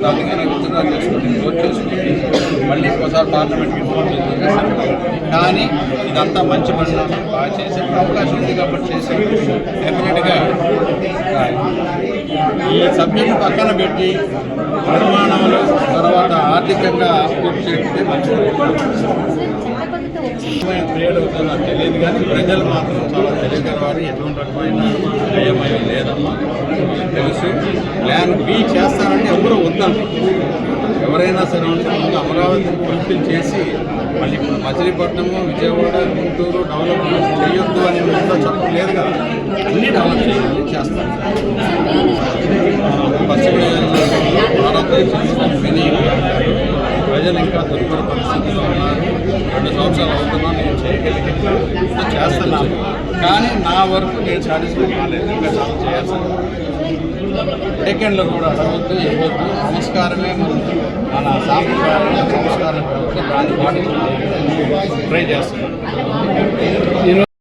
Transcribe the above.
దాన్ని కానీ విత్డ్రా చేసుకుని క్లోజ్ చేసుకుని మళ్ళీ ఒకసారి పార్లమెంట్కి ఇన్ఫార్మ్ చేసేది. కానీ ఇదంతా మంచి పని బాగా చేసే అవకాశం ఉంది కాబట్టి చేసే డెఫినెట్గా ఈ సబ్జెక్టు పక్కన పెట్టి నిర్మాణాలు తర్వాత ఆర్థికంగా పూర్తి చేయడం మంచి క్రియేట్ అవుతుందో నాకు తెలియదు, కానీ ప్రజలు మాత్రం చాలా తెలియగల వారు ఎటువంటి రకమైన భయమయం లేదమ్మా. తెలుసు ప్లాన్ బి చేస్తారంటే ఎవరు వద్దంటారు. ఎవరైనా సరే ముందు అమరావతిని ఫుల్ఫిల్ చేసి మళ్ళీ ఇప్పుడు మచిలీపట్నము విజయవాడ గుంటూరు డెవలప్మెంట్ చేయొద్దు అని ఎంతో చెప్పడం లేదు కదా, అన్నీ డెవలప్ చేయాలి చేస్తాం. పశ్చిమ భారతదేశంలో ప్రజలు ఇంకా దుర్భర పరిస్థితుల్లో ఉన్నారు. 2 సంవత్సరాలు అవుతున్నా నేను చేయగలిగిన చేస్తున్నాను, కానీ నా వరకు నేను సాటిస్ఫై కాలేదు. ఇంకా చాలా చేయాల్సింది. సెకండ్లో కూడా అడగొద్దు ఇవ్వద్దు, సంస్కారమే మన సాంప్రదాయ సంస్కారం దాన్ని పాటించడానికి ట్రై చేస్తున్నాను.